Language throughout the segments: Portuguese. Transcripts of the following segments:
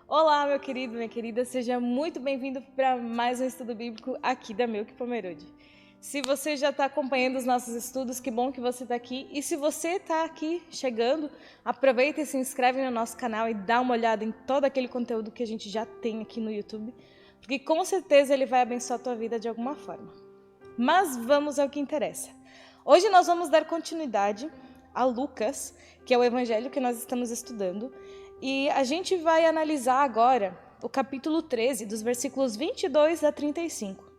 Olá, meu querido, minha querida, seja muito bem-vindo para mais um estudo bíblico aqui da Milk Pomerode. Se você já está acompanhando os nossos estudos, que bom que você está aqui. E se você está aqui chegando, aproveita e se inscreve no nosso canal e dá uma olhada em todo aquele conteúdo que a gente já tem aqui no YouTube, porque com certeza ele vai abençoar a tua vida de alguma forma. Mas vamos ao que interessa. Hoje nós vamos dar continuidade a Lucas, que é o evangelho que nós estamos estudando, e a gente vai analisar agora o capítulo 13, dos versículos 22 a 35.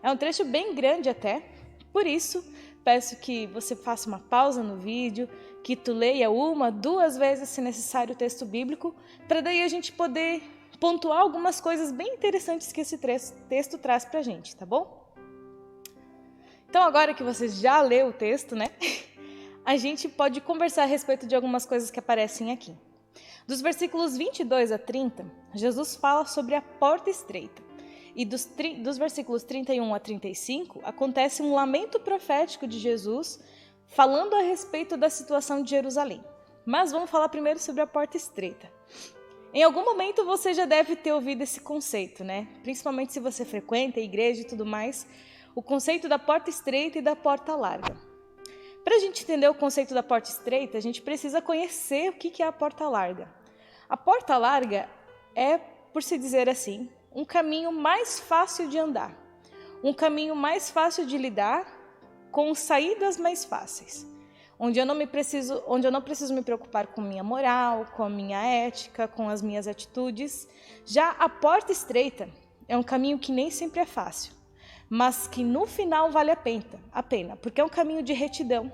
É um trecho bem grande até, por isso peço que você faça uma pausa no vídeo, que tu leia uma, duas vezes se necessário o texto bíblico, para daí a gente poder pontuar algumas coisas bem interessantes que esse texto traz para a gente, tá bom? Então agora que você já leu o texto, né? A gente pode conversar a respeito de algumas coisas que aparecem aqui. Dos versículos 22 a 30, Jesus fala sobre a porta estreita. E dos versículos 31 a 35, acontece um lamento profético de Jesus falando a respeito da situação de Jerusalém. Mas vamos falar primeiro sobre a porta estreita. Em algum momento você já deve ter ouvido esse conceito, né? Principalmente se você frequenta a igreja e tudo mais, o conceito da porta estreita e da porta larga. Para a gente entender o conceito da porta estreita, a gente precisa conhecer o que é a porta larga. A porta larga é, por se dizer assim, um caminho mais fácil de andar, um caminho mais fácil de lidar, com saídas mais fáceis, onde eu não preciso me preocupar com minha moral, com a minha ética, com as minhas atitudes. Já a porta estreita é um caminho que nem sempre é fácil, mas que no final vale a pena, porque é um caminho de retidão,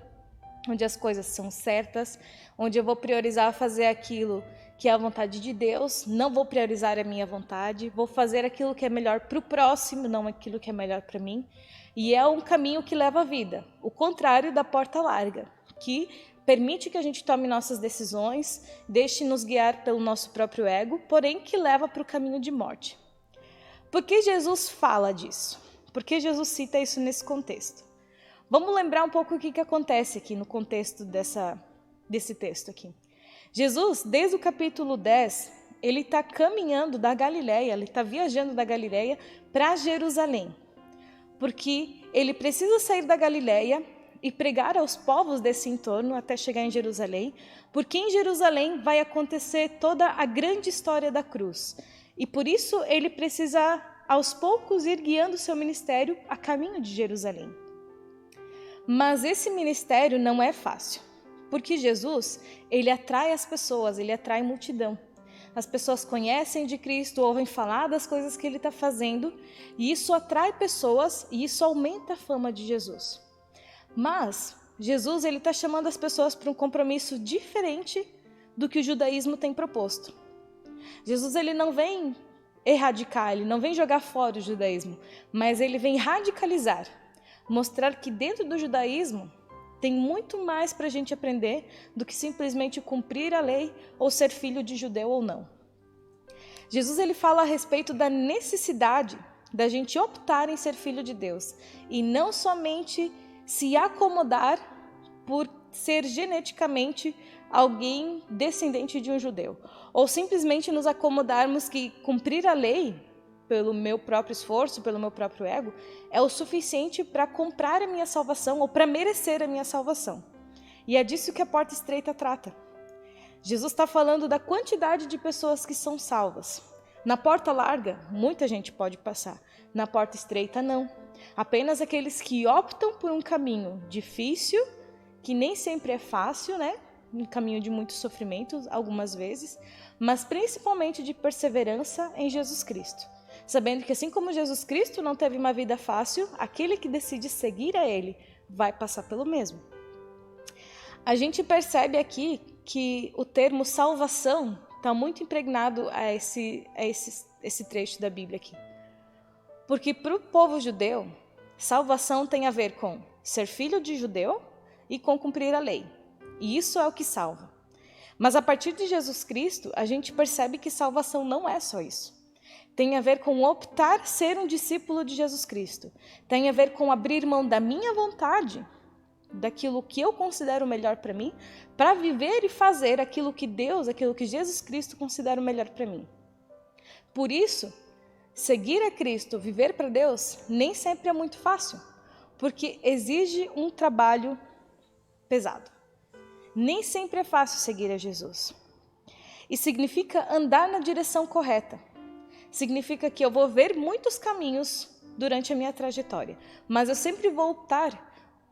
onde as coisas são certas, onde eu vou priorizar fazer aquilo que é a vontade de Deus, não vou priorizar a minha vontade, vou fazer aquilo que é melhor para o próximo, não aquilo que é melhor para mim, e é um caminho que leva à vida, o contrário da porta larga, que permite que a gente tome nossas decisões, deixe-nos guiar pelo nosso próprio ego, porém que leva para o caminho de morte. Por que Jesus fala disso? Por que Jesus cita isso nesse contexto? Vamos lembrar um pouco o que acontece aqui no contexto desse texto aqui. Jesus, desde o capítulo 10, ele está caminhando da Galileia, ele está viajando da Galileia para Jerusalém, porque ele precisa sair da Galileia e pregar aos povos desse entorno até chegar em Jerusalém, porque em Jerusalém vai acontecer toda a grande história da cruz, e por isso ele precisa aos poucos ir guiando seu ministério a caminho de Jerusalém. Mas esse ministério não é fácil, porque Jesus, ele atrai as pessoas, ele atrai multidão. As pessoas conhecem de Cristo, ouvem falar das coisas que ele está fazendo, e isso atrai pessoas e isso aumenta a fama de Jesus. Mas Jesus, ele está chamando as pessoas para um compromisso diferente do que o judaísmo tem proposto. Jesus, ele não vem erradicar, ele não vem jogar fora o judaísmo, mas ele vem radicalizar, mostrar que dentro do judaísmo tem muito mais para a gente aprender do que simplesmente cumprir a lei ou ser filho de judeu ou não. Jesus, ele fala a respeito da necessidade da gente optar em ser filho de Deus e não somente se acomodar por ser geneticamente alguém descendente de um judeu, ou simplesmente nos acomodarmos que cumprir a lei pelo meu próprio esforço, pelo meu próprio ego, é o suficiente para comprar a minha salvação ou para merecer a minha salvação. E é disso que a porta estreita trata. Jesus está falando da quantidade de pessoas que são salvas. Na porta larga, muita gente pode passar. Na porta estreita, não. Apenas aqueles que optam por um caminho difícil, que nem sempre é fácil, né? Um caminho de muito sofrimento, algumas vezes, mas principalmente de perseverança em Jesus Cristo. Sabendo que assim como Jesus Cristo não teve uma vida fácil, aquele que decide seguir a Ele vai passar pelo mesmo. A gente percebe aqui que o termo salvação está muito impregnado a esse trecho da Bíblia aqui. Porque para o povo judeu, salvação tem a ver com ser filho de judeu e com cumprir a lei. E isso é o que salva. Mas a partir de Jesus Cristo, a gente percebe que salvação não é só isso. Tem a ver com optar ser um discípulo de Jesus Cristo. Tem a ver com abrir mão da minha vontade, daquilo que eu considero melhor para mim, para viver e fazer aquilo que Deus, aquilo que Jesus Cristo considera o melhor para mim. Por isso, seguir a Cristo, viver para Deus, nem sempre é muito fácil, porque exige um trabalho pesado. Nem sempre é fácil seguir a Jesus. E significa andar na direção correta. Significa que eu vou ver muitos caminhos durante a minha trajetória, mas eu sempre vou optar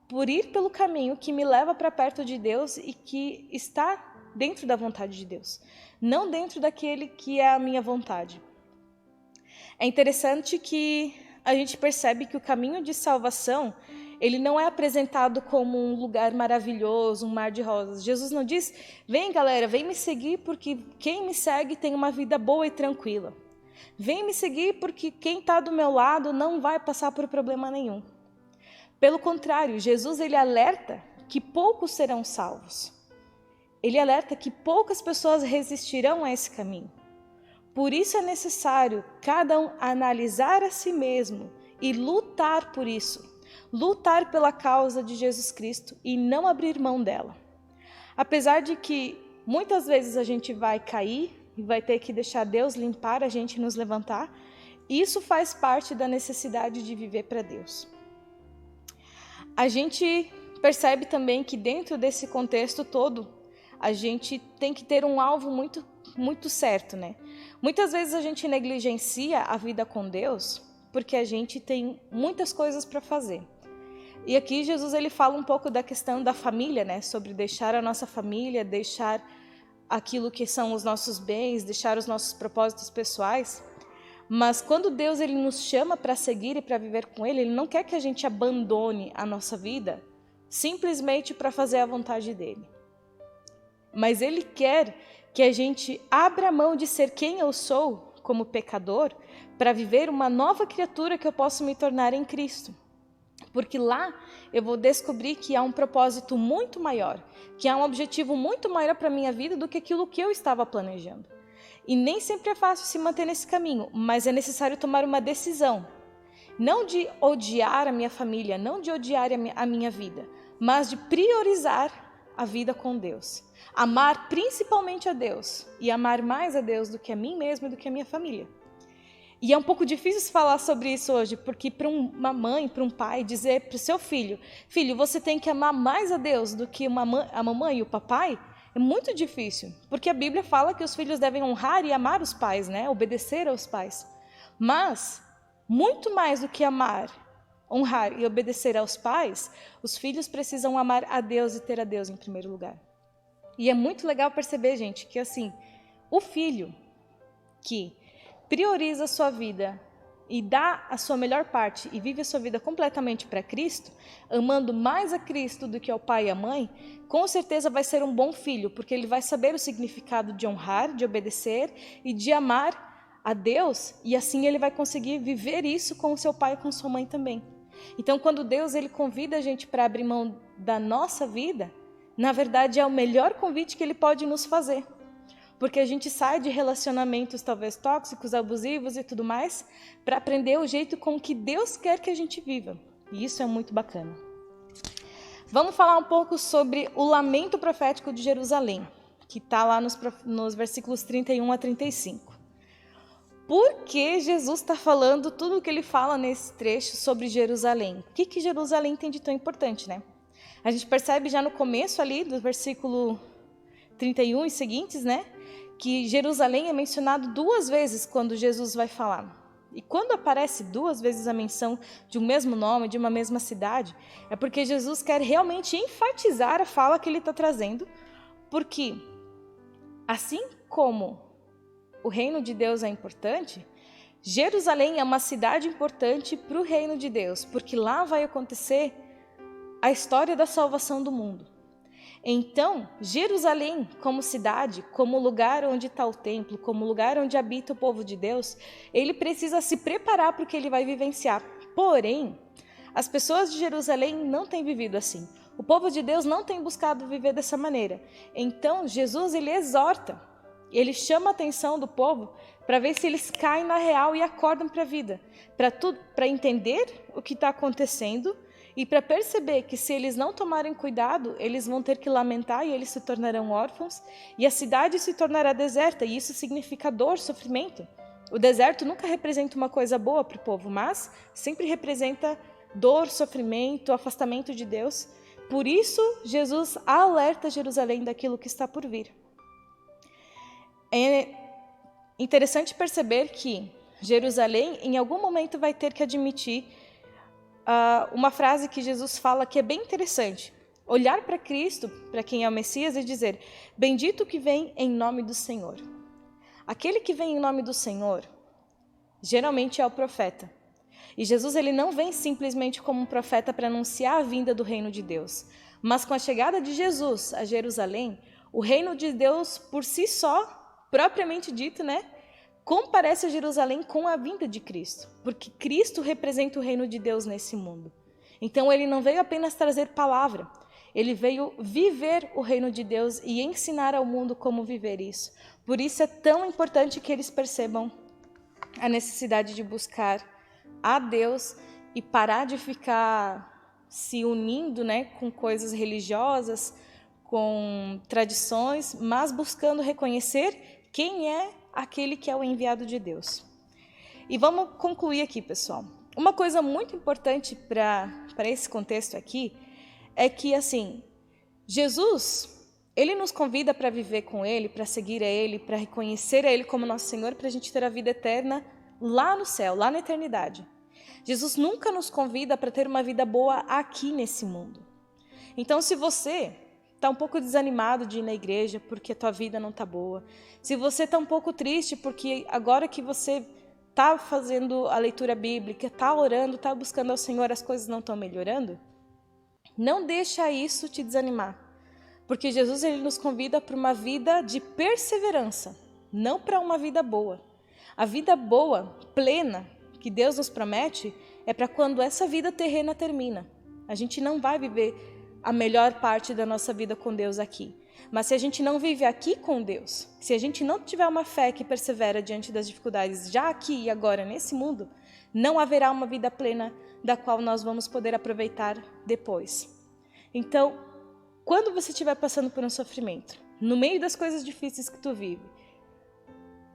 por ir pelo caminho que me leva para perto de Deus e que está dentro da vontade de Deus, não dentro daquele que é a minha vontade. É interessante que a gente percebe que o caminho de salvação, ele não é apresentado como um lugar maravilhoso, um mar de rosas. Jesus não diz, vem galera, vem me seguir porque quem me segue tem uma vida boa e tranquila. Vem me seguir porque quem está do meu lado não vai passar por problema nenhum. Pelo contrário, Jesus ele alerta que poucos serão salvos. Ele alerta que poucas pessoas resistirão a esse caminho. Por isso é necessário cada um analisar a si mesmo e lutar por isso. Lutar pela causa de Jesus Cristo e não abrir mão dela. Apesar de que muitas vezes a gente vai cair e vai ter que deixar Deus limpar a gente e nos levantar, isso faz parte da necessidade de viver para Deus. A gente percebe também que dentro desse contexto todo, a gente tem que ter um alvo muito certo, né? Muitas vezes a gente negligencia a vida com Deus porque a gente tem muitas coisas para fazer. E aqui Jesus ele fala um pouco da questão da família, né? Sobre deixar a nossa família, deixar aquilo que são os nossos bens, deixar os nossos propósitos pessoais. Mas quando Deus ele nos chama para seguir e para viver com Ele, Ele não quer que a gente abandone a nossa vida simplesmente para fazer a vontade dEle. Mas Ele quer que a gente abra mão de ser quem eu sou como pecador para viver uma nova criatura que eu posso me tornar em Cristo. Porque lá eu vou descobrir que há um propósito muito maior, que há um objetivo muito maior para a minha vida do que aquilo que eu estava planejando. E nem sempre é fácil se manter nesse caminho, mas é necessário tomar uma decisão. Não de odiar a minha família, não de odiar a minha vida, mas de priorizar a vida com Deus. Amar principalmente a Deus e amar mais a Deus do que a mim mesmo e do que a minha família. E é um pouco difícil falar sobre isso hoje, porque para uma mãe, para um pai, dizer para o seu filho, filho, você tem que amar mais a Deus do que a mamãe e o papai, é muito difícil, porque a Bíblia fala que os filhos devem honrar e amar os pais, né? Obedecer aos pais. Mas, muito mais do que amar, honrar e obedecer aos pais, os filhos precisam amar a Deus e ter a Deus em primeiro lugar. E é muito legal perceber, gente, que assim, o filho que prioriza a sua vida e dá a sua melhor parte e vive a sua vida completamente para Cristo, amando mais a Cristo do que ao pai e à mãe, com certeza vai ser um bom filho, porque ele vai saber o significado de honrar, de obedecer e de amar a Deus, e assim ele vai conseguir viver isso com o seu pai e com sua mãe também. Então, quando Deus ele convida a gente para abrir mão da nossa vida, na verdade é o melhor convite que ele pode nos fazer. Porque a gente sai de relacionamentos talvez tóxicos, abusivos e tudo mais, para aprender o jeito com que Deus quer que a gente viva. E isso é muito bacana. Vamos falar um pouco sobre o lamento profético de Jerusalém, que está lá nos versículos 31 a 35. Por que Jesus está falando tudo o que ele fala nesse trecho sobre Jerusalém? O que Jerusalém tem de tão importante, né? A gente percebe já no começo ali do versículo 31 e seguintes, né? Que Jerusalém é mencionado 2 vezes quando Jesus vai falar. E quando aparece 2 vezes a menção de um mesmo nome, de uma mesma cidade, é porque Jesus quer realmente enfatizar a fala que ele está trazendo, porque assim como o reino de Deus é importante, Jerusalém é uma cidade importante para o reino de Deus, porque lá vai acontecer a história da salvação do mundo. Então, Jerusalém, como cidade, como lugar onde está o templo, como lugar onde habita o povo de Deus, ele precisa se preparar para o que ele vai vivenciar. Porém, as pessoas de Jerusalém não têm vivido assim. O povo de Deus não tem buscado viver dessa maneira. Então, Jesus ele exorta, ele chama a atenção do povo para ver se eles caem na real e acordam para a vida, para entender o que está acontecendo, e para perceber que se eles não tomarem cuidado, eles vão ter que lamentar e eles se tornarão órfãos, e a cidade se tornará deserta, e isso significa dor, sofrimento. O deserto nunca representa uma coisa boa para o povo, mas sempre representa dor, sofrimento, afastamento de Deus. Por isso, Jesus alerta Jerusalém daquilo que está por vir. É interessante perceber que Jerusalém, em algum momento, vai ter que admitir uma frase que Jesus fala que é bem interessante. Olhar para Cristo, para quem é o Messias, e dizer: bendito que vem em nome do Senhor. Aquele que vem em nome do Senhor, geralmente é o profeta. E Jesus ele não vem simplesmente como um profeta para anunciar a vinda do reino de Deus. Mas com a chegada de Jesus a Jerusalém, o reino de Deus por si só, propriamente dito, comparece a Jerusalém com a vinda de Cristo. Porque Cristo representa o reino de Deus nesse mundo. Então ele não veio apenas trazer palavra, ele veio viver o reino de Deus e ensinar ao mundo como viver isso. Por isso é tão importante que eles percebam a necessidade de buscar a Deus e parar de ficar se unindo com coisas religiosas, com tradições, mas buscando reconhecer quem é aquele que é o enviado de Deus. E vamos concluir aqui, pessoal. Uma coisa muito importante para esse contexto aqui é que, assim, Jesus, ele nos convida para viver com ele, para seguir a ele, para reconhecer a ele como nosso Senhor, para a gente ter a vida eterna lá no céu, lá na eternidade. Jesus nunca nos convida para ter uma vida boa aqui nesse mundo. Então, se você está um pouco desanimado de ir na igreja porque a tua vida não está boa, se você está um pouco triste porque agora que você está fazendo a leitura bíblica, está orando, está buscando ao Senhor, as coisas não estão melhorando, não deixa isso te desanimar. Porque Jesus ele nos convida para uma vida de perseverança, não para uma vida boa. A vida boa, plena, que Deus nos promete, é para quando essa vida terrena termina. A gente não vai viver a melhor parte da nossa vida com Deus aqui. Mas se a gente não vive aqui com Deus, se a gente não tiver uma fé que persevera diante das dificuldades já aqui e agora nesse mundo, não haverá uma vida plena da qual nós vamos poder aproveitar depois. Então, quando você estiver passando por um sofrimento, no meio das coisas difíceis que tu vive,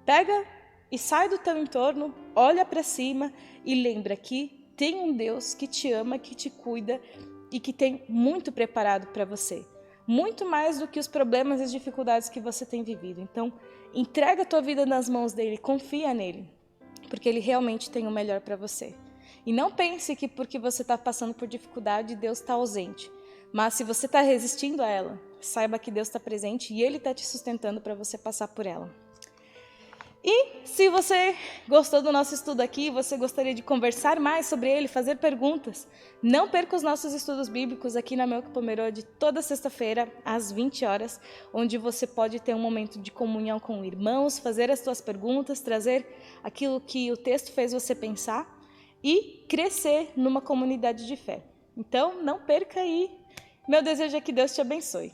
pega e sai do teu entorno, olha para cima e lembra que tem um Deus que te ama, que te cuida e que tem muito preparado para você. Muito mais do que os problemas e as dificuldades que você tem vivido. Então, entrega a tua vida nas mãos dele, confia nele, porque ele realmente tem o melhor para você. E não pense que porque você está passando por dificuldade, Deus está ausente. Mas se você está resistindo a ela, saiba que Deus está presente e ele está te sustentando para você passar por ela. E se você gostou do nosso estudo aqui, você gostaria de conversar mais sobre ele, fazer perguntas, não perca os nossos estudos bíblicos aqui na Melk Pomerode toda sexta-feira, às 20 horas, onde você pode ter um momento de comunhão com irmãos, fazer as suas perguntas, trazer aquilo que o texto fez você pensar e crescer numa comunidade de fé. Então, não perca aí. Meu desejo é que Deus te abençoe.